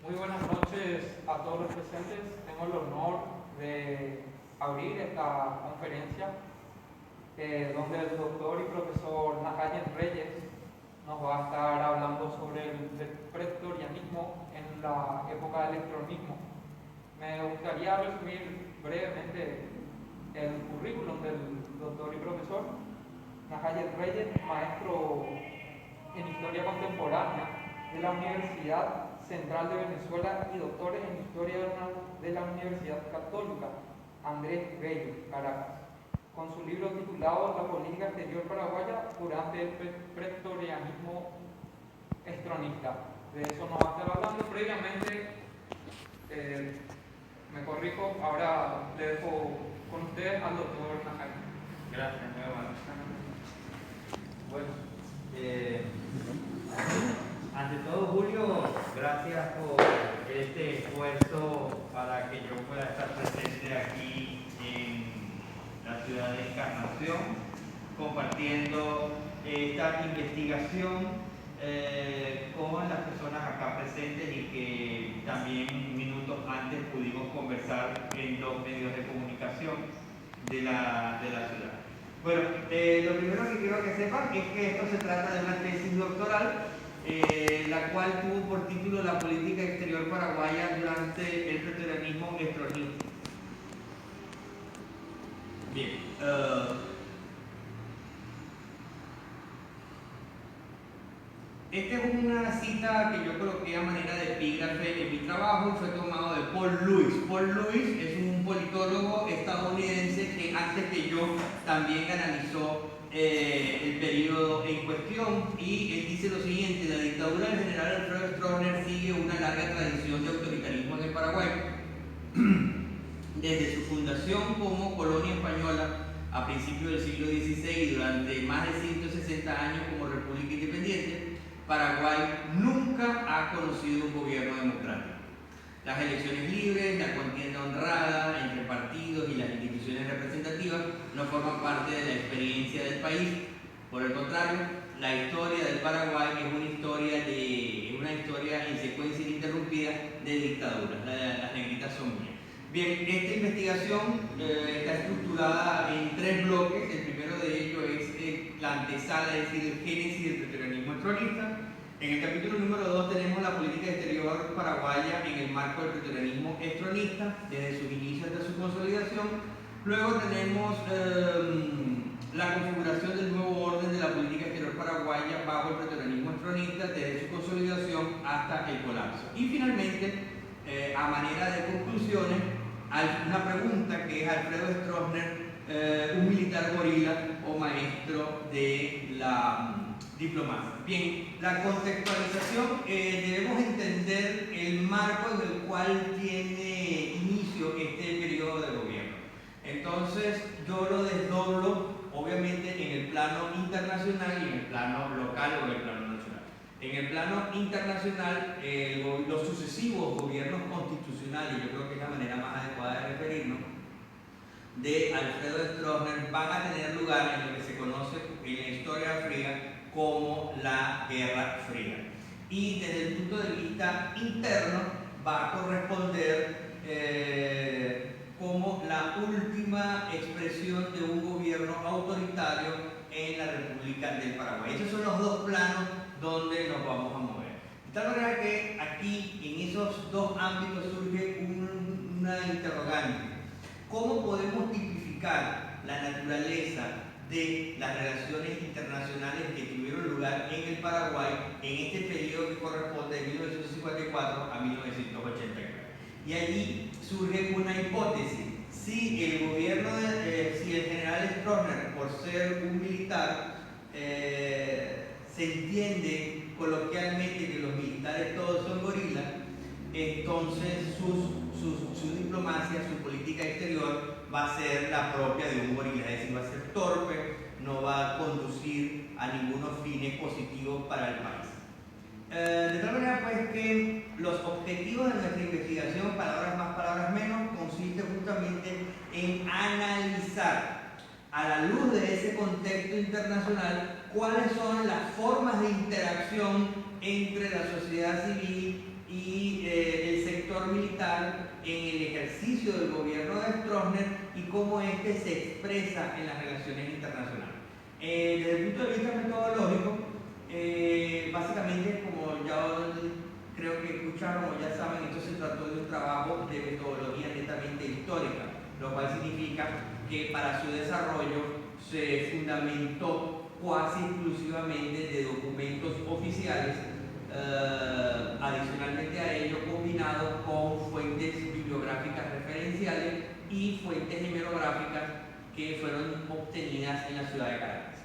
Muy buenas noches a todos los presentes. Tengo el honor de abrir esta conferencia donde el doctor y profesor Najayen Reyes nos va a estar hablando sobre el pretorianismo en la época del electronismo. Me gustaría resumir brevemente el currículum del doctor y profesor Najayen Reyes, maestro en Historia Contemporánea de la Universidad Central de Venezuela y doctor en Historia de la Universidad Católica Andrés Bello, Caracas, con su libro titulado La política exterior paraguaya durante el pretorianismo estronista. De eso nos va a estar hablando previamente. Me corrijo, ahora le dejo con ustedes al doctor Najayen. Gracias, muy amable. Bueno, ante todo, Julio, gracias por este esfuerzo para que yo pueda estar presente aquí en la ciudad de Encarnación, compartiendo esta investigación con las personas acá presentes y que también minutos antes pudimos conversar en dos medios de comunicación de la ciudad. Bueno, lo primero que quiero que sepan es que esto se trata de una tesis doctoral, la cual tuvo por título La política exterior paraguaya durante el pretorianismo estronista. Bien, esta es una cita que yo coloqué a manera de epígrafe en mi trabajo y fue tomado de Paul Lewis. Paul Lewis es un politólogo estadounidense que antes que yo también analizó el periodo en cuestión, y él dice lo siguiente: la dictadura del general Alfredo Stroessner sigue una larga tradición de autoritarismo en el Paraguay. Desde su fundación como colonia española a principios del siglo XVI y durante más de 160 años como república independiente, Paraguay nunca ha conocido un gobierno democrático. Las elecciones libres, la contienda honrada entre partidos y las instituciones representativas no forman parte de la experiencia del país. Por el contrario, la historia del Paraguay es una historia en secuencia ininterrumpida de dictaduras. Las negritas son mías. Bien, esta investigación está estructurada en tres bloques. El primero de ellos es la antesala, es decir, el génesis del pretorianismo estronista. En el capítulo número 2 tenemos la política exterior paraguaya en el marco del pretorianismo estronista, desde sus inicios hasta su consolidación. Luego tenemos la configuración del nuevo orden de la política exterior paraguaya bajo el pretorianismo estronista, desde su consolidación hasta el colapso. Y finalmente, a manera de conclusiones, una pregunta que es: ¿Alfredo Stroessner un militar gorila o maestro de la diplomacia? Bien, la contextualización, debemos entender el marco en el cual tiene inicio este periodo de gobierno. Entonces, yo lo desdoblo obviamente en el plano internacional y en el plano local o en el plano nacional. En el plano internacional, los sucesivos gobiernos constitucionales, yo creo que es la manera más adecuada de referirnos, de Alfredo Stroessner van a tener lugar en lo que se conoce en la historia fría como la Guerra Fría. Y desde el punto de vista interno va a corresponder como la última expresión de un gobierno autoritario en la República del Paraguay. Esos son los dos planos donde nos vamos a mover. De tal manera que aquí, en esos dos ámbitos, surge una interrogante: ¿cómo podemos tipificar la naturaleza de las relaciones internacionales que tuvieron lugar en el Paraguay en este periodo que corresponde de 1954 a 1984? Y allí surge una hipótesis: si el gobierno, si el general Stroessner, por ser un militar, se entiende coloquialmente que los militares todos son gorilas, entonces su diplomacia, su política exterior va a ser la propia de un gorila, es decir, va a ser torpe, no va a conducir a ningunos fines positivos para el país. De tal manera pues que los objetivos de nuestra investigación, palabras más, palabras menos, consiste justamente en analizar, a la luz de ese contexto internacional, cuáles son las formas de interacción entre la sociedad civil y el sector militar en el ejercicio del gobierno de Stroessner y cómo este se expresa en las relaciones internacionales. Desde el punto de vista metodológico, básicamente, como ya creo que escucharon o ya saben, esto se trató de un trabajo de metodología netamente histórica, lo cual significa que para su desarrollo se fundamentó casi exclusivamente de documentos oficiales, adicionalmente a ello combinado con fuentes bibliográficas referenciales y fuentes hemerográficas que fueron obtenidas en la ciudad de Caracas.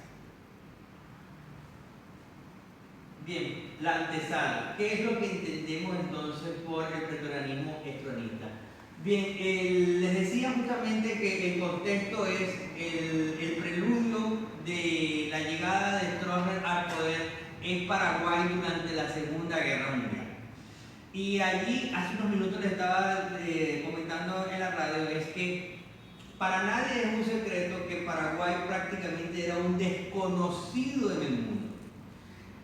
Bien, la antesala. ¿Qué es lo que entendemos entonces por el pretorianismo stronista? Bien, les decía justamente que el contexto es el preludio de la llegada de Stroessner al poder en Paraguay durante la Segunda Guerra Mundial. Y allí, hace unos minutos les estaba comentando en la radio, es que para nadie es un secreto que Paraguay prácticamente era un desconocido en el mundo.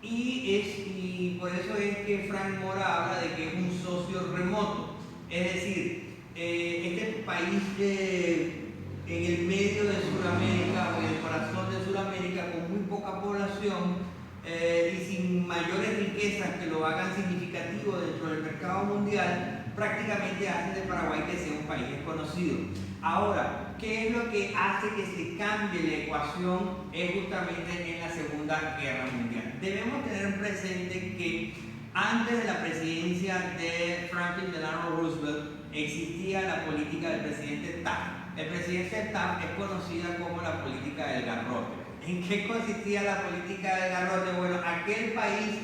Y por eso es que Frank Mora habla de que es un socio remoto. Es decir, este país en el medio de Sudamérica o en el corazón de Sudamérica con muy poca población y sin mayores riquezas que lo hagan significativo dentro del mercado mundial, prácticamente hace de Paraguay que sea un país desconocido. Ahora, ¿qué es lo que hace que se cambie la ecuación? Es justamente en la Segunda Guerra Mundial. Debemos tener presente que antes de la presidencia de Franklin Delano Roosevelt existía la política del presidente Taft. El presidente Taft es conocida como la política del garrote. ¿En qué consistía la política del garrote? Bueno, aquel país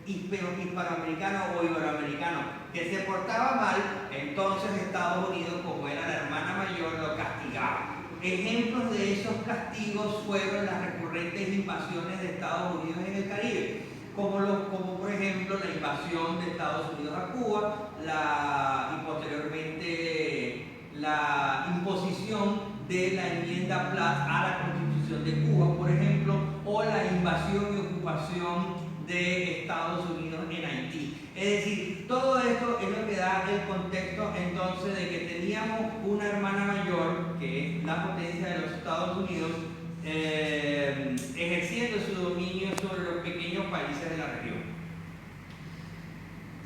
hispanoamericano o iberoamericano que se portaba mal, entonces Estados Unidos, como era la hermana mayor, lo castigaba. Ejemplos de esos castigos fueron las recurrentes invasiones de Estados Unidos en el Caribe, como por ejemplo la invasión de Estados Unidos a Cuba, y posteriormente la imposición de la enmienda Platt a la Constitución de Cuba, por ejemplo, o la invasión y ocupación de Estados Unidos en Haití. Es decir, todo esto es lo que da el contexto entonces de que teníamos una hermana mayor, que es la potencia de los Estados Unidos, ejerciendo su dominio sobre los pequeños países de la región.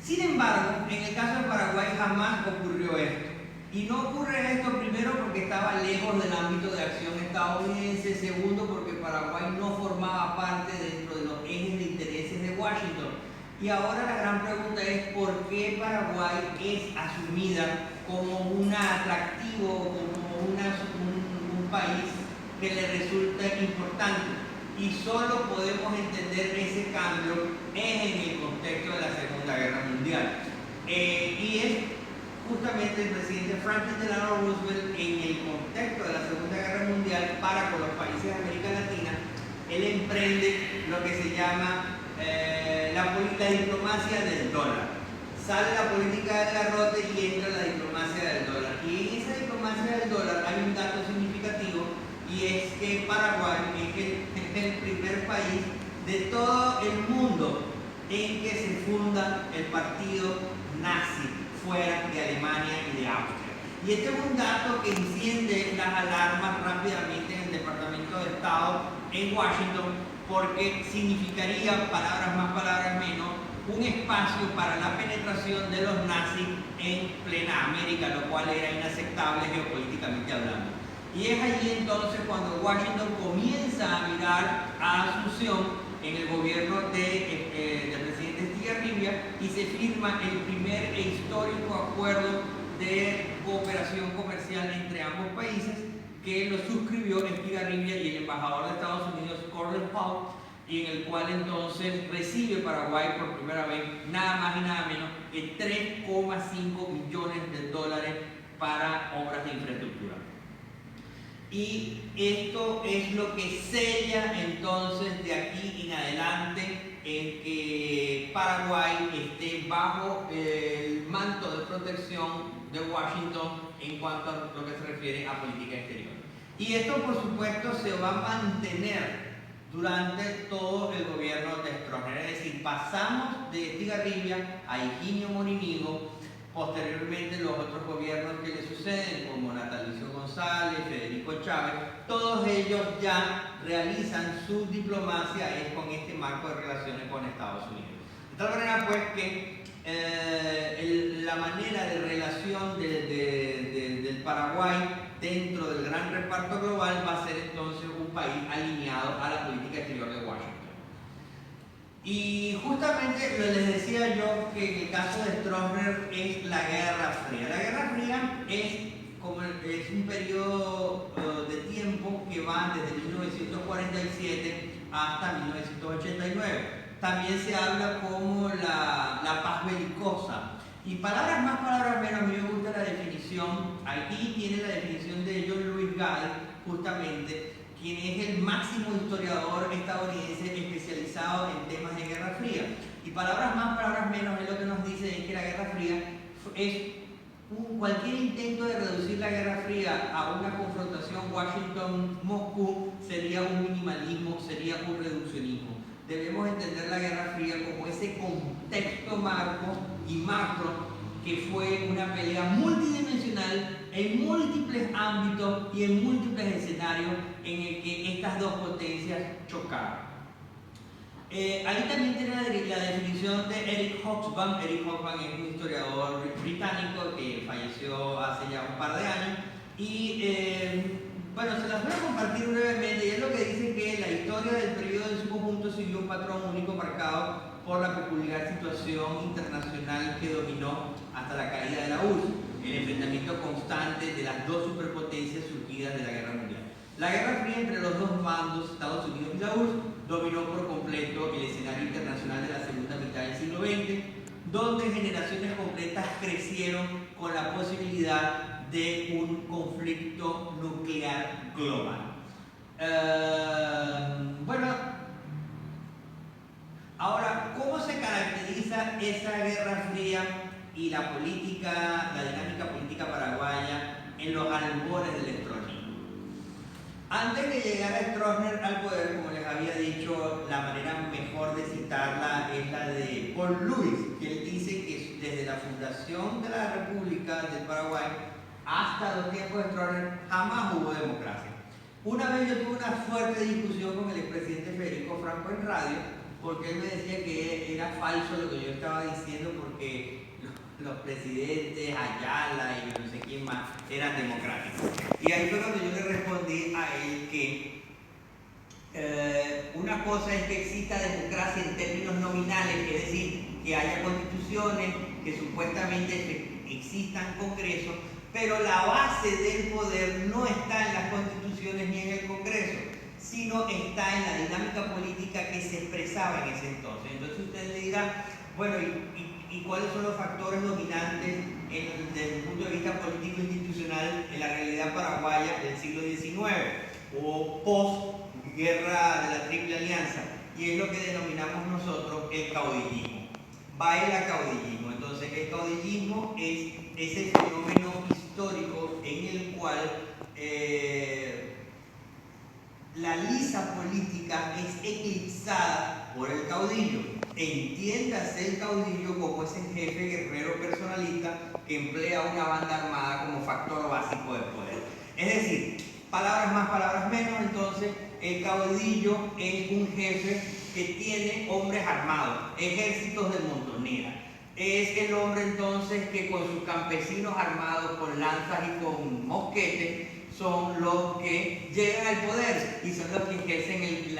Sin embargo, en el caso de Paraguay jamás ocurrió esto. Y no ocurre esto primero porque estaba lejos del ámbito de acción estadounidense, segundo porque Paraguay no formaba parte dentro de los ejes de intereses de Washington. Y ahora la gran pregunta es ¿por qué Paraguay es asumida como un atractivo, como un país que le resulta importante? Y solo podemos entender ese cambio en el contexto de la Segunda Guerra Mundial. Y es justamente el presidente Franklin Delano Roosevelt, en el contexto de la Segunda Guerra Mundial para con los países de América Latina, él emprende lo que se llama la diplomacia del dólar. Sale la política del garrote y entra la diplomacia del dólar. Y en esa diplomacia del dólar hay un dato significativo, y es que Paraguay es el primer país de todo el mundo en que se funda el partido nazi fuera de Alemania y de Austria. Y este es un dato que enciende las alarmas rápidamente en el Departamento de Estado en Washington, porque significaría, palabras más, palabras menos, un espacio para la penetración de los nazis en plena América, lo cual era inaceptable geopolíticamente hablando. Y es allí entonces cuando Washington comienza a mirar a Asunción en el gobierno del presidente Estigarribia y se firma el primer e histórico acuerdo de cooperación comercial entre ambos países, que lo suscribió Estigarribia y el embajador de Estados Unidos, Cordell Hull, y en el cual entonces recibe Paraguay por primera vez nada más y nada menos que 3,5 millones de dólares para obras de infraestructura. Y esto es lo que sella entonces de aquí en adelante en que Paraguay esté bajo el manto de protección de Washington en cuanto a lo que se refiere a política exterior. Y esto por supuesto se va a mantener durante todo el gobierno de Stroessner. Es decir, pasamos de Estigarribia a Higinio Morínigo, posteriormente los otros gobiernos que le suceden, como Natalicio González, Federico Chávez, todos ellos ya realizan su diplomacia con este marco de relaciones con Estados Unidos. De tal manera pues que la manera de relación del Paraguay dentro del gran reparto global va a ser entonces un país alineado a la política exterior de Washington. Y justamente les decía yo que en el caso de Stroessner es la Guerra Fría. La Guerra Fría es un periodo de tiempo que va desde 1947 hasta 1989. También se habla como la paz belicosa. Y palabras más, palabras menos, a mí me gusta la definición. Aquí tiene la definición de John Lewis Gall, justamente, quien es el máximo historiador estadounidense especializado en temas de Guerra Fría. Y palabras más, palabras menos, es lo que nos dice es que la Guerra Fría es cualquier intento de reducir la Guerra Fría a una confrontación Washington-Moscú sería un minimalismo, sería un reduccionismo. Debemos entender la Guerra Fría como ese contexto marco y macro que fue una pelea multidimensional en múltiples ámbitos y en múltiples escenarios en el que estas dos potencias chocaron. Ahí también tiene la definición de Eric Hobsbawm. Eric Hobsbawm es un historiador británico que falleció hace ya un par de años y bueno, se las voy a compartir brevemente, y es lo que dice que la historia del periodo en su conjunto siguió un patrón único marcado por la peculiar situación internacional que dominó hasta la caída de la URSS, el enfrentamiento constante de las dos superpotencias surgidas de la Guerra Mundial. La Guerra Fría entre los dos bandos, Estados Unidos y la URSS, dominó por completo el escenario internacional de la segunda mitad del siglo XX, donde generaciones completas crecieron con la posibilidad de un conflicto nuclear global. Bueno, ahora, ¿cómo se caracteriza esa Guerra Fría y la dinámica política paraguaya en los albores del stroessnerismo? Antes de llegar a Stroessner al poder, como les había dicho, la manera mejor de citarla es la de Paul Lewis, que él dice que desde la fundación de la República del Paraguay hasta los tiempos de Stroessner jamás hubo democracia. Una vez yo tuve una fuerte discusión con el expresidente Federico Franco en radio, porque él me decía que era falso lo que yo estaba diciendo, porque los presidentes, Ayala y no sé quién más, eran democráticos. Y ahí fue cuando yo le respondí a él que una cosa es que exista democracia en términos nominales, es decir, que haya constituciones, que supuestamente existan congresos, pero la base del poder no está en las constituciones ni en el Congreso, sino está en la dinámica política que se expresaba en ese entonces. Entonces usted le dirá, bueno, ¿y cuáles son los factores dominantes desde el punto de vista político institucional en la realidad paraguaya del siglo XIX o post-guerra de la Triple Alianza? Y es lo que denominamos nosotros el caudillismo. Baila caudillismo. Entonces el caudillismo es ese fenómeno histórico en el cual la lisa política es eclipsada por el caudillo. Entiéndase el caudillo como ese jefe guerrero personalista que emplea una banda armada como factor básico del poder. Es decir, palabras más, palabras menos, entonces el caudillo es un jefe que tiene hombres armados, ejércitos de montonera. Es el hombre entonces que con sus campesinos armados con lanzas y con mosquetes son los que llegan al poder y son los que ejercen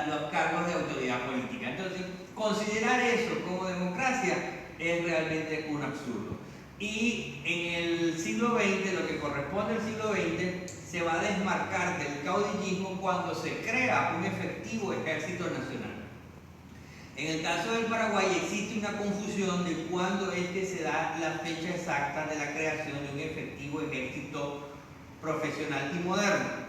los cargos de autoridad política. Entonces, considerar eso como democracia es realmente un absurdo. Y en el siglo XX, lo que corresponde al siglo XX, se va a desmarcar del caudillismo cuando se crea un efectivo ejército nacional. En el caso del Paraguay existe una confusión de cuándo es que se da la fecha exacta de la creación de un efectivo ejército profesional y moderno.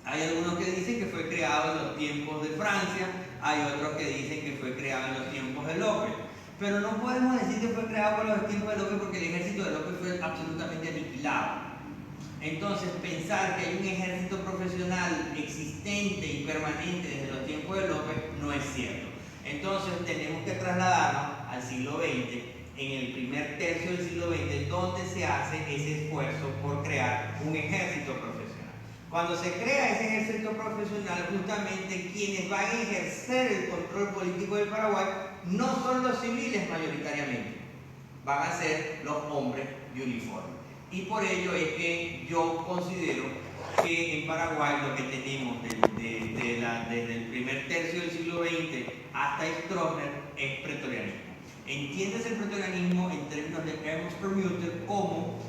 Hay algunos que dicen que fue creado en los tiempos de Francia, hay otros que dicen que fue creado en los tiempos de López. Pero no podemos decir que fue creado por los tiempos de López porque el ejército de López fue absolutamente aniquilado. Entonces, pensar que hay un ejército profesional existente y permanente desde los tiempos de López no es cierto. Entonces, tenemos que trasladarnos al siglo XX, en el primer tercio del siglo XX, donde se hace ese esfuerzo por crear un ejército profesional. Cuando se crea ese ejército profesional, justamente quienes van a ejercer el control político del Paraguay no son los civiles mayoritariamente, van a ser los hombres de uniforme. Y por ello es que yo considero que en Paraguay lo que tenemos desde el primer tercio del siglo XX hasta Stroessner es pretorianismo. Entiéndase el pretorianismo en términos de Ernst Permuter como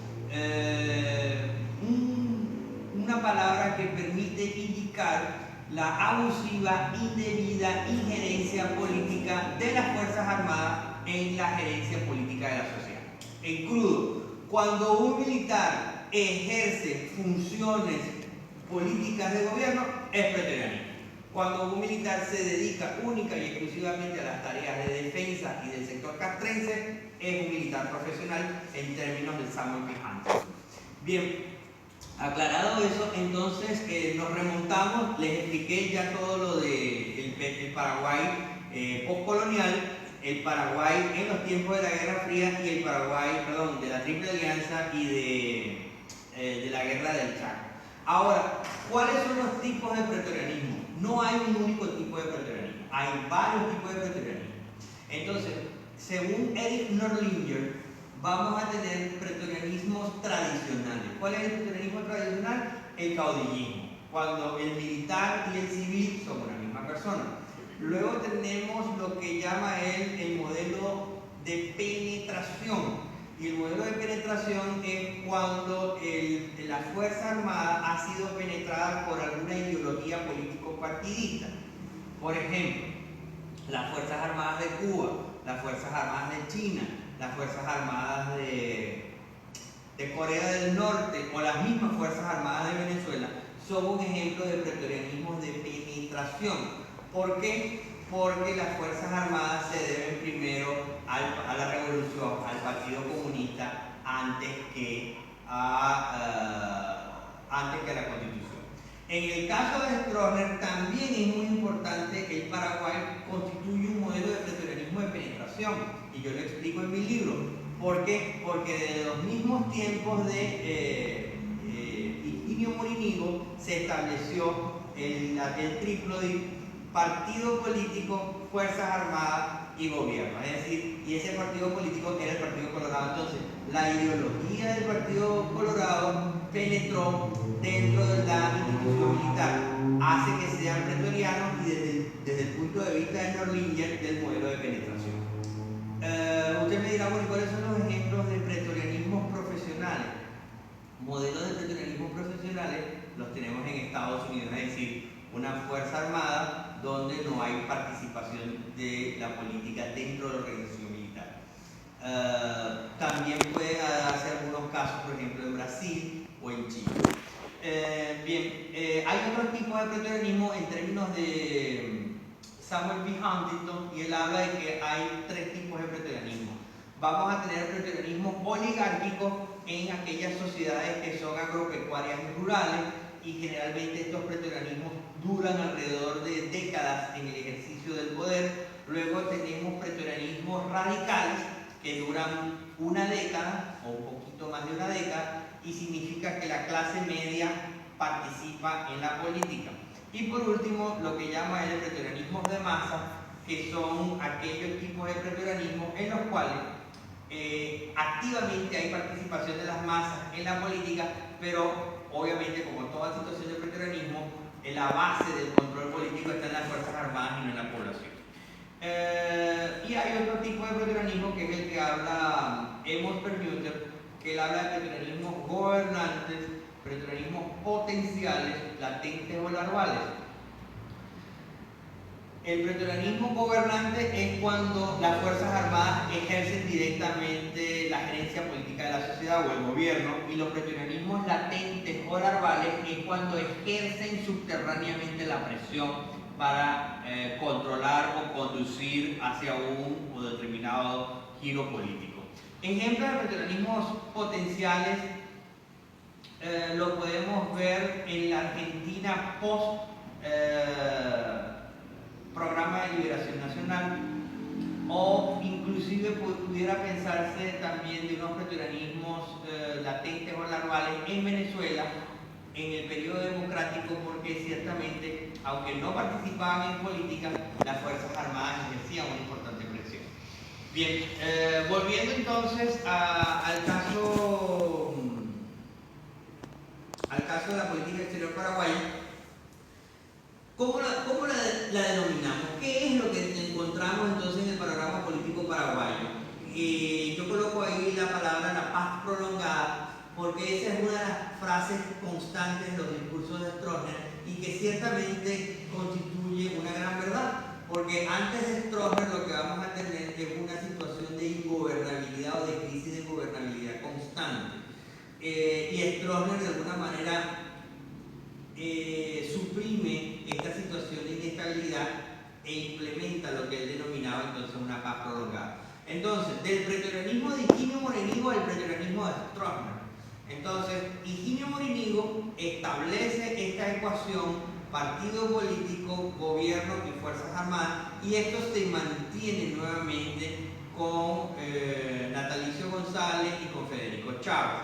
una palabra que permite indicar la abusiva, indebida injerencia política de las Fuerzas Armadas en la gerencia política de la sociedad. En crudo, cuando un militar ejerce funciones políticas de gobierno, es pretorianismo. Cuando un militar se dedica única y exclusivamente a las tareas de defensa y del sector castrense, es un militar profesional en términos del Samuel P. Huntington. Bien, aclarado eso, entonces nos remontamos, les expliqué ya todo lo del Paraguay postcolonial, el Paraguay en los tiempos de la Guerra Fría y el Paraguay, perdón, de la Triple Alianza y de la Guerra del Chaco. Ahora, ¿cuáles son los tipos de pretorianismo? No hay un único tipo de pretorianismo, hay varios tipos de pretorianismo. Entonces, según Erich Norlinger, vamos a tener pretorianismos tradicionales. ¿Cuál es el pretorianismo tradicional? El caudillismo, cuando el militar y el civil son una misma persona. Luego tenemos lo que llama él el modelo de penetración. Y el modelo de penetración es cuando la Fuerza Armada ha sido penetrada por alguna ideología político-partidista. Por ejemplo, las Fuerzas Armadas de Cuba, las Fuerzas Armadas de China, las Fuerzas Armadas de Corea del Norte o las mismas Fuerzas Armadas de Venezuela son un ejemplo de pretorianismo de penetración. ¿Por qué? Porque las Fuerzas Armadas se deben primero a la revolución, al Partido Comunista, antes que a la Constitución. En el caso de Stroessner también es muy importante que el Paraguay constituye un modelo de pretorianismo de penetración, y yo lo explico en mi libro. ¿Por qué? Porque desde los mismos tiempos de Higinio Morínigo se estableció el trípode partido político, Fuerzas Armadas y Gobierno. Es decir, y ese partido político era el Partido Colorado. Entonces, la ideología del Partido Colorado penetró dentro de la institución militar, hace que sean pretorianos y desde el punto de vista de Norlinger del modelo de penetración. Usted me dirá, bueno, ¿cuáles son los ejemplos de pretorianismos profesionales? Modelos de pretorianismos profesionales los tenemos en Estados Unidos, es decir, una Fuerza Armada donde no hay participación de la política dentro de la organización militar. También pueden darse algunos casos, por ejemplo, en Brasil o en Chile. Hay otro tipo de pretorianismo en términos de Samuel P. Huntington, y él habla de que hay tres tipos de pretorianismo. Vamos a tener pretorianismo oligárquico en aquellas sociedades que son agropecuarias y rurales, y generalmente estos pretorianismos duran alrededor de décadas en el ejercicio del poder. Luego tenemos pretorianismos radicales que duran una década o un poquito más de una década, y significa que la clase media participa en la política. Y por último, lo que llama el pretorianismo de masa, que son aquellos tipos de pretorianismo en los cuales activamente hay participación de las masas en la política, pero obviamente, como toda situación de pretorianismo, la base del control político está en las Fuerzas Armadas y no en la población. Y hay otro tipo de pretorianismo que es el que habla Amos Permuter, que él habla de pretorianismos gobernantes, pretorianismos potenciales, latentes o larvales. El pretorianismo gobernante es cuando las Fuerzas Armadas ejercen directamente la gerencia política de la sociedad o el gobierno, y los pretorianismos latentes o larvales es cuando ejercen subterráneamente la presión para controlar o conducir hacia un o determinado giro político. Ejemplos de pretorianismos potenciales lo podemos ver en la Argentina post Programa de Liberación Nacional, o inclusive pudiera pensarse también de unos pretorianismos latentes o larvales en Venezuela en el periodo democrático, porque ciertamente, aunque no participaban en política, las Fuerzas Armadas ejercían una importante presión. Bien, volviendo entonces al caso de la política exterior paraguaya, ¿cómo la denominamos? ¿Qué es lo que encontramos entonces en el panorama político paraguayo? Yo coloco ahí la palabra la paz prolongada, porque esa es una de las frases constantes de los discursos de Stroessner y que ciertamente constituye una gran verdad, porque antes de Stroessner lo que vamos a tener es una situación de ingobernabilidad o de crisis de gobernabilidad constante. Y Stroessner de alguna manera suprime esta situación de inestabilidad e implementa lo que él denominaba entonces una paz prolongada. Entonces, del pretorianismo de Higinio Morenigo al pretorianismo de Stroessner. Entonces, Higinio Morenigo establece esta ecuación: partido político, gobierno y fuerzas armadas, y esto se mantiene nuevamente con Natalicio González y con Federico Chávez.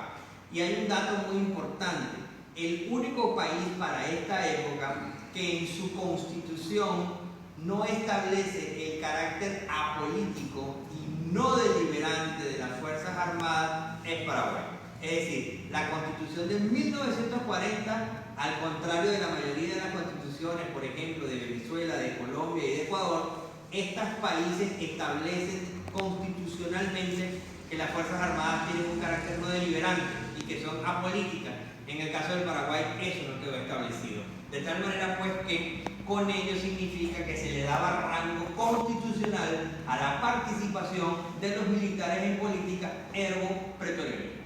Y hay un dato muy importante: el único país para esta época que en su constitución no establece el carácter apolítico y no deliberante de las Fuerzas Armadas es Paraguay. Es decir, la Constitución de 1940, al contrario de la mayoría de las constituciones, por ejemplo, de Venezuela, de Colombia y de Ecuador, estos países establecen constitucionalmente que las Fuerzas Armadas tienen un carácter no deliberante y que son apolíticas. En el caso del Paraguay eso no quedó establecido. De tal manera pues que con ello significa que se le daba rango constitucional a la participación de los militares en política, ergo pretorianismo.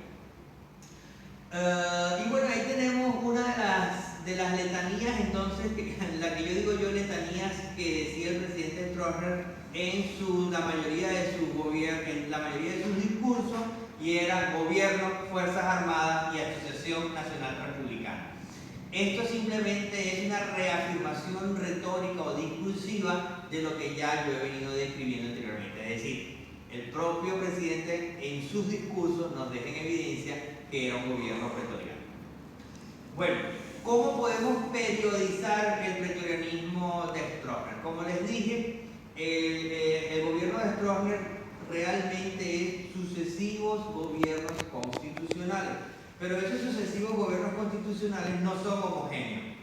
Y bueno, ahí tenemos una de las letanías, entonces, la que yo digo yo, letanías que decía el presidente Stroessner en la mayoría de sus discursos, y era gobierno, Fuerzas Armadas y Asociación Nacional Republicana. Esto simplemente es una reafirmación retórica o discursiva de lo que ya yo he venido describiendo anteriormente. Es decir, el propio presidente en sus discursos nos deja en evidencia que era un gobierno pretoriano. Bueno, ¿cómo podemos periodizar el pretorianismo de Stroessner? Como les dije, el gobierno de Stroessner realmente es sucesivos gobiernos constitucionales, pero esos sucesivos gobiernos constitucionales no son homogéneos.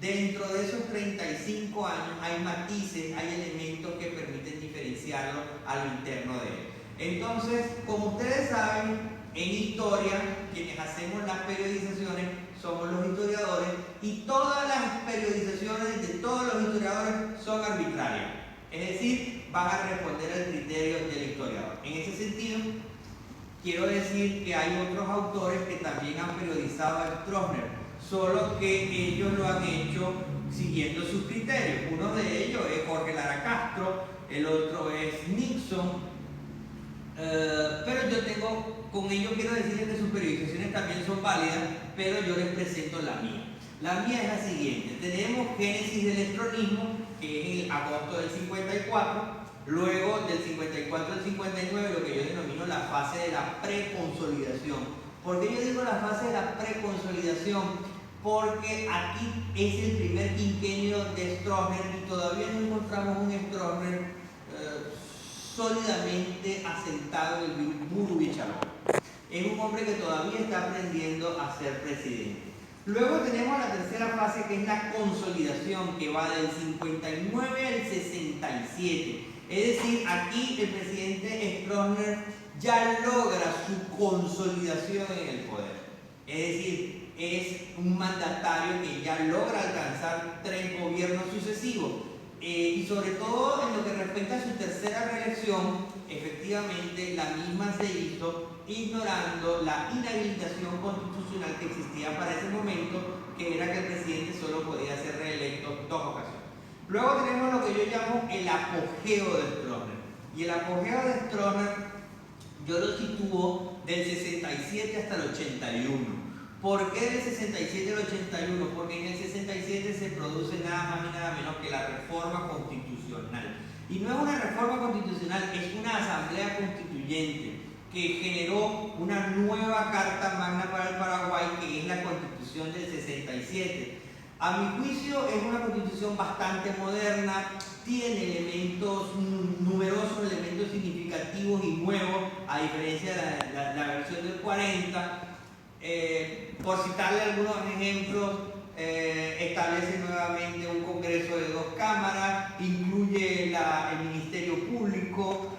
Dentro de esos 35 años hay matices, hay elementos que permiten diferenciarlo a lo interno de él. Entonces, como ustedes saben, en historia, quienes hacemos las periodizaciones somos los historiadores, y todas las periodizaciones de todos los historiadores son arbitrarias. Es decir, van a responder al criterio del historiador. En ese sentido, quiero decir que hay otros autores que también han periodizado a Stroessner, solo que ellos lo han hecho siguiendo sus criterios. Uno de ellos es Jorge Lara Castro, el otro es Nixon, pero yo tengo, con ello quiero decirles que sus periodizaciones también son válidas, pero yo les presento la mía. La mía es la siguiente: tenemos génesis del estronismo, que es en agosto del 54, luego del 54 al 59, lo que yo denomino la fase de la preconsolidación. ¿Por qué yo digo la fase de la preconsolidación? Porque aquí es el primer quinquenio de Stroessner y todavía no encontramos un Stroessner sólidamente asentado en el Muro Bichalón. Es un hombre que todavía está aprendiendo a ser presidente. Luego tenemos la tercera fase, que es la consolidación, que va del 59 al 67. Es decir, aquí el presidente Stroessner ya logra su consolidación en el poder. Es decir, es un mandatario que ya logra alcanzar 3 gobiernos sucesivos. Y sobre todo en lo que respecta a su tercera reelección, efectivamente la misma se hizo ignorando la inhabilitación constitucional que existía para ese momento, que era que el presidente solo podía ser reelecto 2 ocasiones. Luego tenemos lo que yo llamo el apogeo de Stroessner. Y el apogeo de Stroessner yo lo sitúo del 67 hasta el 81. ¿Por qué del 67 al 81? Porque en el 67 se produce nada más y nada menos que la reforma constitucional. Y no es una reforma constitucional, es una asamblea constituyente que generó una nueva Carta Magna para el Paraguay, que es la Constitución del 67. A mi juicio es una constitución bastante moderna, tiene numerosos elementos significativos y nuevos, a diferencia de la versión del 40. Por citarle algunos ejemplos, establece nuevamente un Congreso de 2 cámaras, incluye el Ministerio Público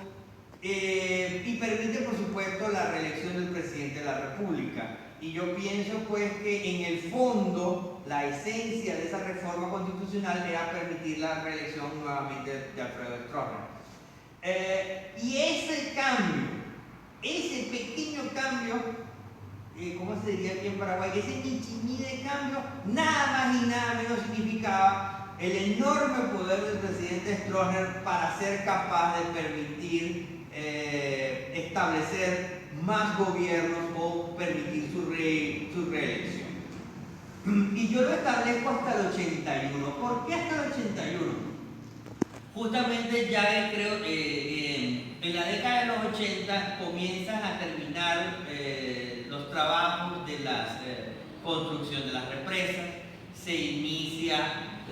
y permite, por supuesto, la reelección del presidente de la República. Y yo pienso pues que en el fondo la esencia de esa reforma constitucional era permitir la reelección nuevamente de Alfredo Stroessner. Y ese cambio, ese pequeño cambio, ¿cómo se diría aquí en Paraguay? Ese nichimí de cambio, nada más y nada menos significaba el enorme poder del presidente Stroessner para ser capaz de permitir establecer más gobiernos o permitir su reelección. Y yo lo establezco hasta el 81. ¿Por qué hasta el 81? Justamente ya creo en la década de los 80 comienzan a terminar los trabajos de la construcción de las represas, se inicia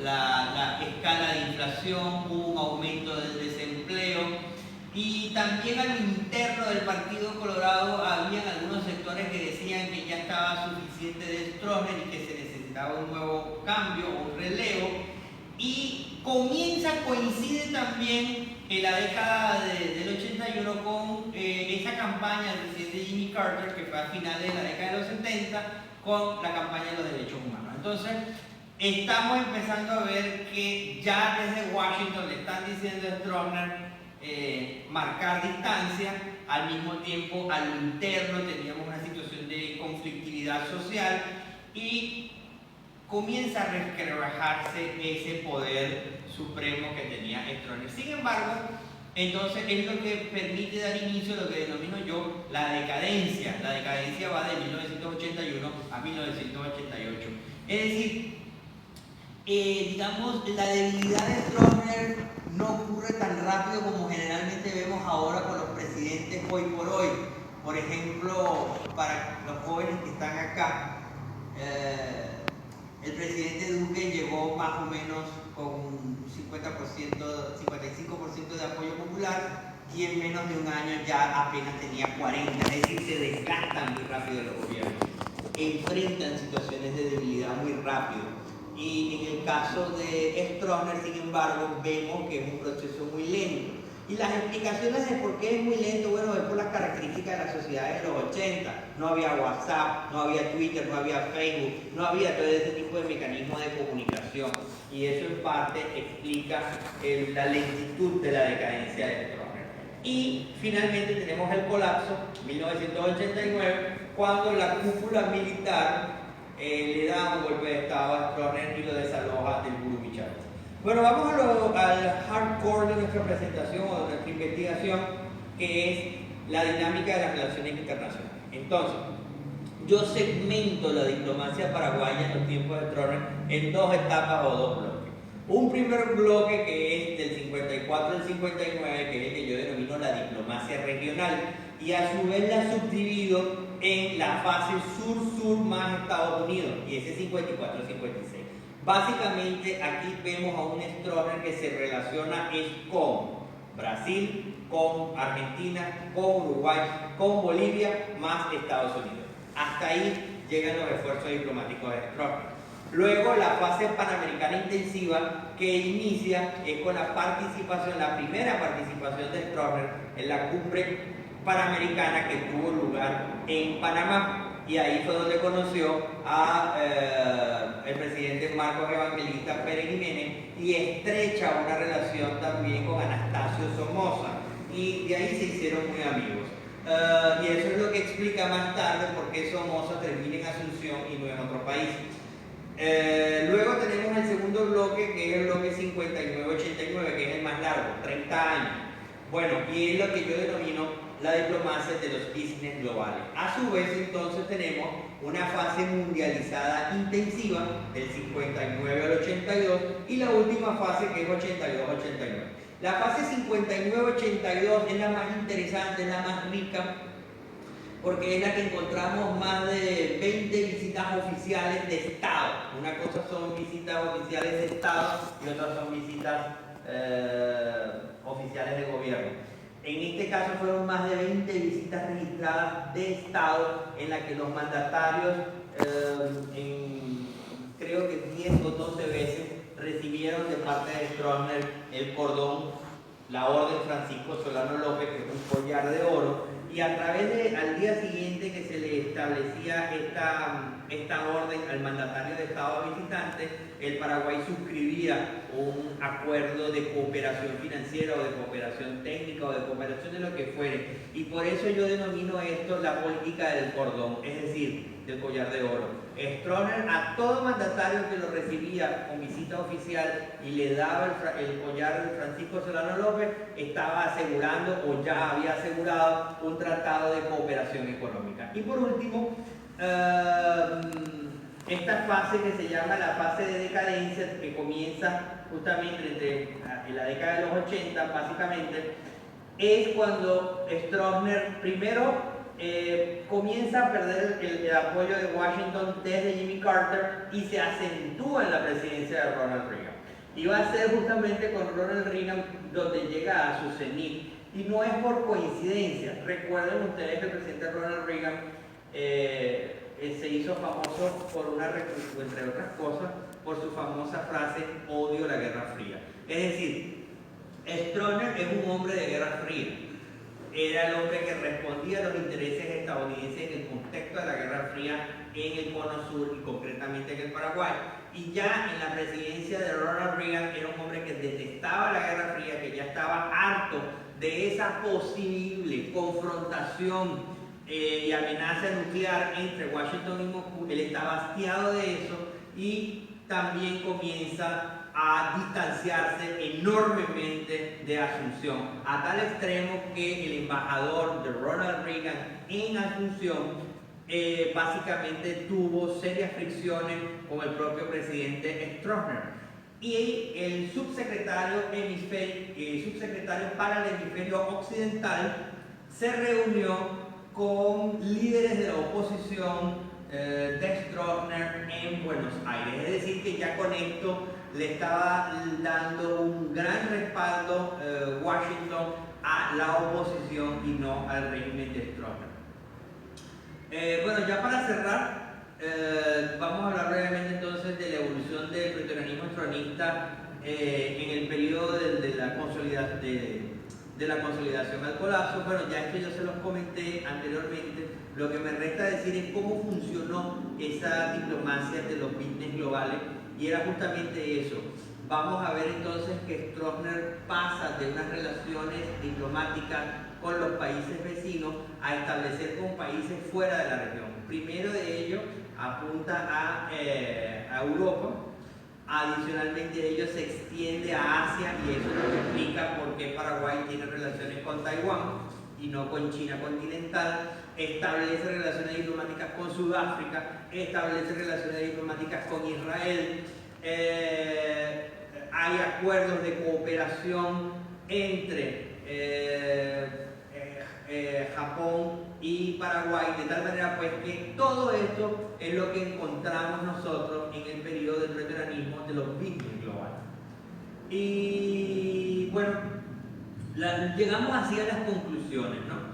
la escala de inflación, hubo un aumento del desempleo. Y también al interno del Partido Colorado habían algunos sectores que decían que ya estaba suficiente de Stroessner y que se necesitaba un nuevo cambio o un relevo. Y coincide también en la década del 81 con esa campaña del presidente Jimmy Carter, que fue a finales de la década de los 70, con la campaña de los derechos humanos. Entonces, estamos empezando a ver que ya desde Washington le están diciendo a Stroessner marcar distancia. Al mismo tiempo, a lo interno teníamos una situación de conflictividad social y comienza a resquebrajarse ese poder supremo que tenía Stroessner. Sin embargo, entonces es lo que permite dar inicio a lo que denomino yo la decadencia. La decadencia va de 1981 a 1988. Es decir, digamos, la debilidad de Stroessner no ocurre tan rápido como generalmente vemos ahora con los presidentes hoy por hoy. Por ejemplo, para los jóvenes que están acá, el presidente Duque llegó más o menos con un 50%, 55% de apoyo popular y en menos de un año ya apenas tenía 40%. Es decir, se desgastan muy rápido los gobiernos, enfrentan situaciones de debilidad muy rápido. Y en el caso de Stroessner, sin embargo, vemos que es un proceso muy lento. Y las explicaciones de por qué es muy lento, bueno, es por las características de las sociedades de los 80. No había WhatsApp, no había Twitter, no había Facebook, no había todo ese tipo de mecanismos de comunicación. Y eso en parte explica la lentitud de la decadencia de Stroessner. Y finalmente tenemos el colapso, 1989, cuando la cúpula militar le da un golpe de estado a Stroessner y lo desaloja del Burubichat. Bueno, vamos al hardcore de nuestra presentación o de nuestra investigación, que es la dinámica de las relaciones internacionales. Entonces, yo segmento la diplomacia paraguaya en los tiempos de Stroessner en 2 etapas o 2 bloques. Un primer bloque que es del 54 al 59, que es el que yo denomino la diplomacia regional, y a su vez la subdivido en la fase sur-sur más Estados Unidos, y ese 54-56. Básicamente aquí vemos a un Stroessner que se relaciona con Brasil, con Argentina, con Uruguay, con Bolivia, más Estados Unidos. Hasta ahí llegan los esfuerzos diplomáticos de Stroessner. Luego la fase panamericana intensiva que inicia es con la participación, la primera participación de Stroessner en la cumbre panamericana que tuvo lugar en Panamá, y ahí fue donde conoció a el presidente Marcos Evangelista Pérez Jiménez y estrecha una relación también con Anastasio Somoza, y de ahí se hicieron muy amigos. Y eso es lo que explica más tarde por qué Somoza termina en Asunción y no en otro país. Luego tenemos el segundo bloque, que es el bloque 59-89, que es el más largo, 30 años. Bueno, y es lo que yo denomino la diplomacia de los business globales. A su vez, entonces, tenemos una fase mundializada intensiva del 59 al 82 y la última fase que es 82-89. La fase 59-82 es la más interesante, es la más rica, porque es la que encontramos más de 20 visitas oficiales de Estado. Una cosa son visitas oficiales de Estado y otras son visitas oficiales de gobierno. En este caso fueron más de 20 visitas registradas de Estado en las que los mandatarios, creo que 10 o 12 veces, recibieron de parte de Stroessner el cordón, la orden Francisco Solano López, que es un collar de oro, y a través de, al día siguiente que se le establecía esta orden al mandatario de Estado visitante, el Paraguay suscribía un acuerdo de cooperación financiera o de cooperación técnica o de cooperación de lo que fuere. Y por eso yo denomino esto la política del cordón, es decir, del collar de oro. Stroessner a todo mandatario que lo recibía con visita oficial y le daba el collar de Francisco Solano López, estaba asegurando o ya había asegurado un tratado de cooperación económica. Y por último, esta fase que se llama la fase de decadencia, que comienza justamente en la década de los 80, básicamente, es cuando Stroessner primero comienza a perder el apoyo de Washington desde Jimmy Carter y se acentúa en la presidencia de Ronald Reagan. Y va a ser justamente con Ronald Reagan donde llega a su cenit. Y no es por coincidencia. Recuerden ustedes que el presidente Ronald Reagan se hizo famoso por entre otras cosas, por su famosa frase, odio la Guerra Fría. Es decir, Stroessner es un hombre de Guerra Fría. Era el hombre que respondía a los intereses estadounidenses en el contexto de la Guerra Fría en el Cono Sur y concretamente en el Paraguay. Y ya en la presidencia de Ronald Reagan era un hombre que detestaba la Guerra Fría, que ya estaba harto de esa posible confrontación y amenaza nuclear entre Washington y Moscú. Él estaba hastiado de eso y también comienza a distanciarse enormemente de Asunción, a tal extremo que el embajador de Ronald Reagan en Asunción básicamente tuvo serias fricciones con el propio presidente Stroessner. Y el subsecretario para el hemisferio occidental se reunió con líderes de la oposición de Stroessner en Buenos Aires. Es decir, que ya con esto le estaba dando un gran respaldo Washington a la oposición y no al régimen de Stroessner. Bueno, ya para cerrar, vamos a hablar brevemente entonces de la evolución del pretorianismo stronista en el periodo de la consolidación al colapso. Bueno, ya es que yo se los comenté anteriormente, lo que me resta decir es cómo funcionó esa diplomacia de los business globales, y era justamente eso. Vamos a ver entonces que Stroessner pasa de unas relaciones diplomáticas con los países vecinos a establecer con países fuera de la región. Primero de ello apunta a Europa. Adicionalmente ello se extiende a Asia, y eso nos explica por qué Paraguay tiene relaciones con Taiwán y no con China continental. Establece relaciones diplomáticas con Sudáfrica, establece relaciones diplomáticas con Israel. Hay acuerdos de cooperación entre Japón y Paraguay, de tal manera pues que todo esto es lo que encontramos nosotros en el periodo del pretorianismo de los business globales. Y bueno, llegamos así a las conclusiones, ¿no?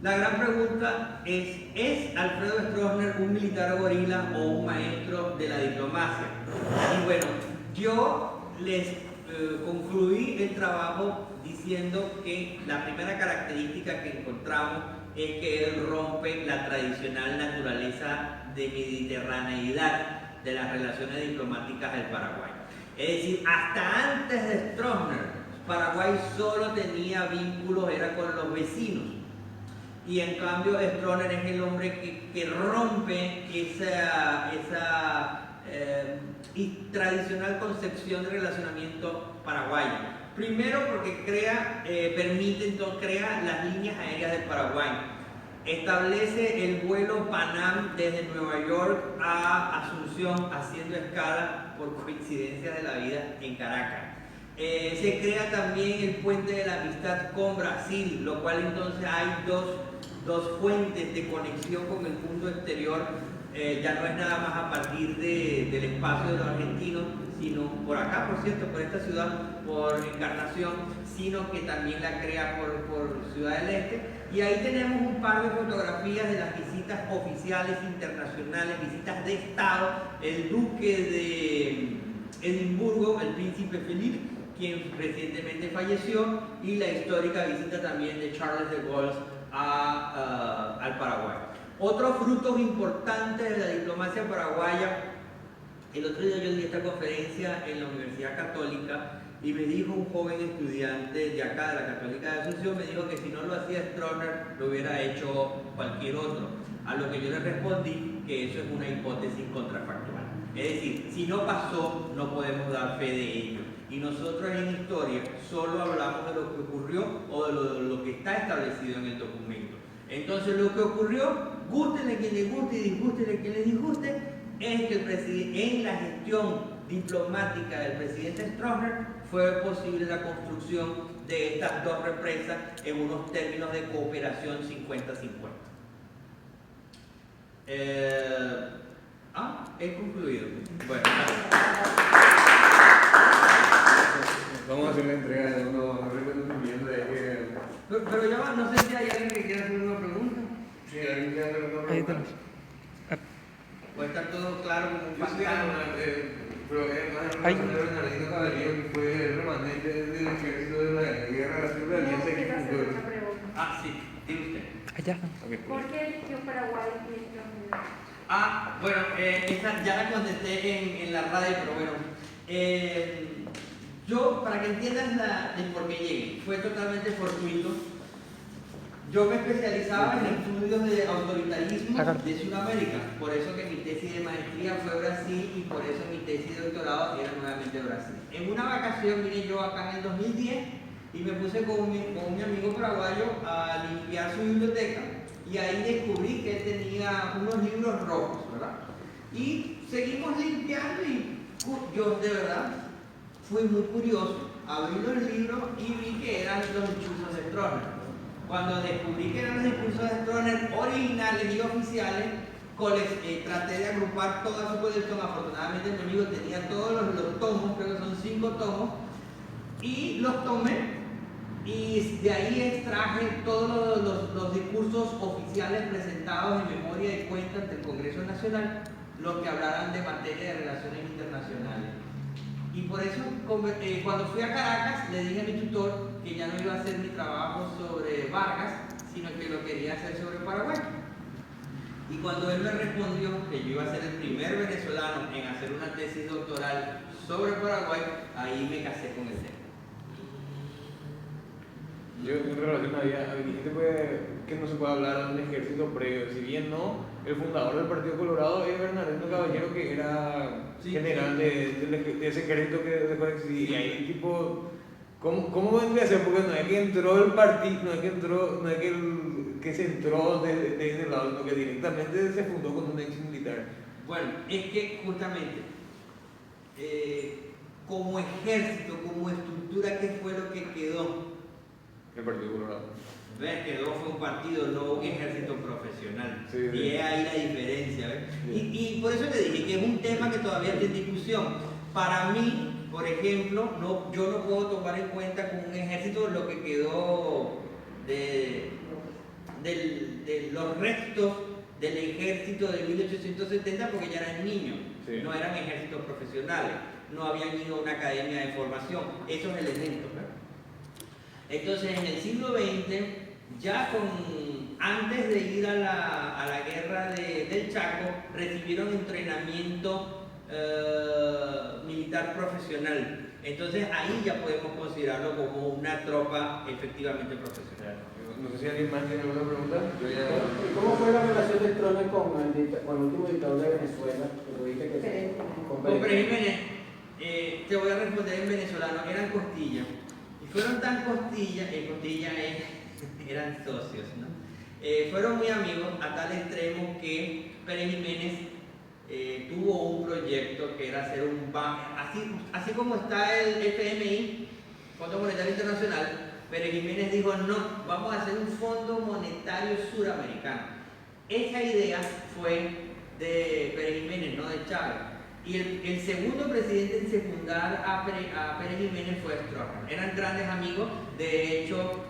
La gran pregunta ¿es Alfredo Stroessner un militar gorila o un maestro de la diplomacia? Y bueno, yo les concluí el trabajo diciendo que la primera característica que encontramos es que él rompe la tradicional naturaleza de mediterraneidad de las relaciones diplomáticas del Paraguay. Es decir, hasta antes de Stroessner, Paraguay solo tenía vínculos, era con los vecinos. Y en cambio Stroessner es el hombre que rompe esa tradicional concepción de relacionamiento paraguayo. Primero porque crea las líneas aéreas del Paraguay. Establece el vuelo Panam desde Nueva York a Asunción, haciendo escala por coincidencia de la vida en Caracas. Se crea también el puente de la amistad con Brasil, lo cual entonces hay dos fuentes de conexión con el mundo exterior. Ya no es nada más a partir del espacio de los argentinos, sino por acá, por cierto, por esta ciudad, por Encarnación, sino que también la crea por Ciudad del Este. Y ahí tenemos un par de fotografías de las visitas oficiales internacionales, visitas de Estado, el duque de Edimburgo, el príncipe Felipe, quien recientemente falleció, y la histórica visita también de Charles de Gaulle al Paraguay. Otros frutos importantes de la diplomacia paraguaya. El otro día yo di esta conferencia en la Universidad Católica y me dijo un joven estudiante de acá, de la Católica de Asunción, me dijo que si no lo hacía Stroessner, lo hubiera hecho cualquier otro. A lo que yo le respondí que eso es una hipótesis contrafactual. Es decir, si no pasó, no podemos dar fe de ello. Y nosotros en historia solo hablamos de lo que ocurrió o de lo que está establecido en el documento. Entonces lo que ocurrió, gústele quien le guste y disgústele quien le disguste, es que en la gestión diplomática del presidente Stroessner fue posible la construcción de estas dos represas en unos términos de cooperación 50-50. He concluido. Bueno, vamos a hacer la entrega de unos reconocimientos de que... pero ya va, no sé si hay alguien que quiera hacer una pregunta. Sí, alguien quiere hacer una pregunta. Puede estar todo claro como un Yo sí, fantasma. pero es más en relación a Bernardino Caballero, que fue remanente del ejército de la guerra de la Triple Alianza que fundó. Sí, diga usted. Allá. ¿Por qué eligió Paraguay y Estados Unidos? Bueno, esa ya la contesté en la radio, pero bueno. Yo, para que entiendas el por qué llegué, fue totalmente fortuito. Yo me especializaba en estudios de autoritarismo de Sudamérica, por eso que mi tesis de maestría fue Brasil y por eso mi tesis de doctorado era nuevamente Brasil. En una vacación vine yo acá en el 2010 y me puse con mi amigo paraguayo a limpiar su biblioteca y ahí descubrí que él tenía unos libros rojos, ¿verdad? Y seguimos limpiando y yo de verdad fui muy curioso, abrí los libros y vi que eran los discursos de Stroessner. Cuando descubrí que eran los discursos de Stroessner originales y oficiales, traté de agrupar toda su colección. Afortunadamente mi amigo tenía todos los tomos, creo que son 5 tomos, y los tomé y de ahí extraje todos los discursos oficiales presentados en memoria y cuenta ante el Congreso Nacional, los que hablaran de materia de relaciones internacionales. Y por eso, cuando fui a Caracas, le dije a mi tutor que ya no iba a hacer mi trabajo sobre Vargas, sino que lo quería hacer sobre Paraguay. Y cuando él me respondió que yo iba a ser el primer venezolano en hacer una tesis doctoral sobre Paraguay, ahí me casé con el tema. Yo en relación a dijiste que no se puede hablar de un ejército previo, si bien no, el fundador del Partido Colorado es Bernardino Caballero, que era general de ese ejército que dejó de existir. Y ahí tipo, ¿cómo vendría a ser? Porque no es que entró el partido, no es que se entró desde el lado, sino que directamente se fundó con un ex militar. Bueno, es que justamente como ejército, como estructura, ¿qué fue lo que quedó? El Partido Colorado. Quedó fue un partido, no un ejército profesional. Sí. Y es ahí la diferencia. ¿Ves? Sí. Y por eso le dije que es un tema que todavía está en discusión. Para mí, por ejemplo, yo no puedo tomar en cuenta como un ejército lo que quedó de los restos del ejército de 1870, porque ya eran niños, sí. No eran ejércitos profesionales, no habían ido a una academia de formación, esos elementos. ¿Verdad? Entonces, en el siglo XX, ya antes de ir a la guerra del Chaco, recibieron entrenamiento militar profesional. Entonces, ahí ya podemos considerarlo como una tropa efectivamente profesional. No sé si alguien más tiene alguna pregunta. ¿Y cómo fue la relación de Stroessner con el último dictador de Venezuela? Con Pérez Jiménez, te voy a responder en venezolano, eran costillas. fueron tan eran socios, ¿no? Fueron muy amigos a tal extremo que Pérez Jiménez tuvo un proyecto que era hacer un banco, así como está el FMI, Fondo Monetario Internacional. Pérez Jiménez dijo, no, vamos a hacer un Fondo Monetario Suramericano. Esa idea fue de Pérez Jiménez, no de Chávez. Y el segundo presidente en secundar a Pérez Jiménez fue Stroessner. Eran grandes amigos. De hecho,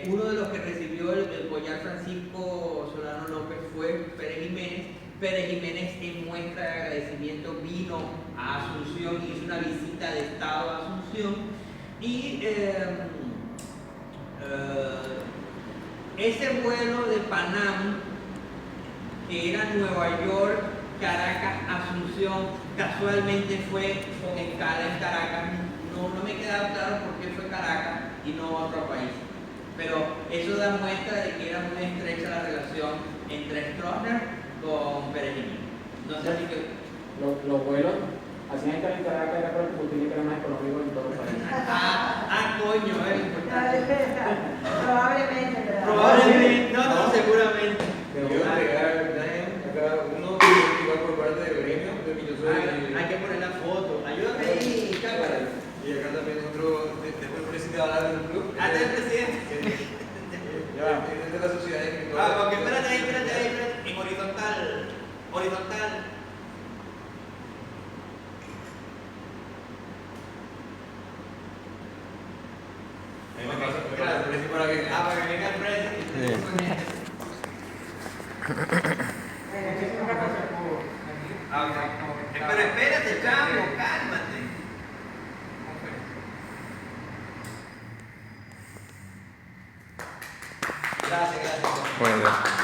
uno de los que recibió el collar Francisco Solano López fue Pérez Jiménez. Pérez Jiménez, en muestra de agradecimiento, vino a Asunción y hizo una visita de Estado a Asunción. Y ese vuelo de Panam, que era Nueva York, Caracas, Asunción, casualmente fue con escala en Caracas. No me queda claro por qué fue Caracas y no otro país. Pero eso da muestra de que era muy estrecha la relación entre Stroessner con Pérez Jiménez. No sé si que... Los vuelos hacían estar en Caracas era para el combustible que era más económico en todo el país. Coño, Probablemente, ¿verdad? Probablemente, no, seguramente. Quiero agregar acá uno igual por parte del gremio, de que yo soy. Hay que poner la foto. Ayúdame ahí, cámara. Y acá también otro, después el presidente hablar del club. Antes del presidente. Ya, es de la sociedad de escritores. Porque espérate ahí. En horizontal. Ahí me pasa, para que venga el presidente. Pero espérate, chamo, cálmate. Gracias. Bueno, gracias.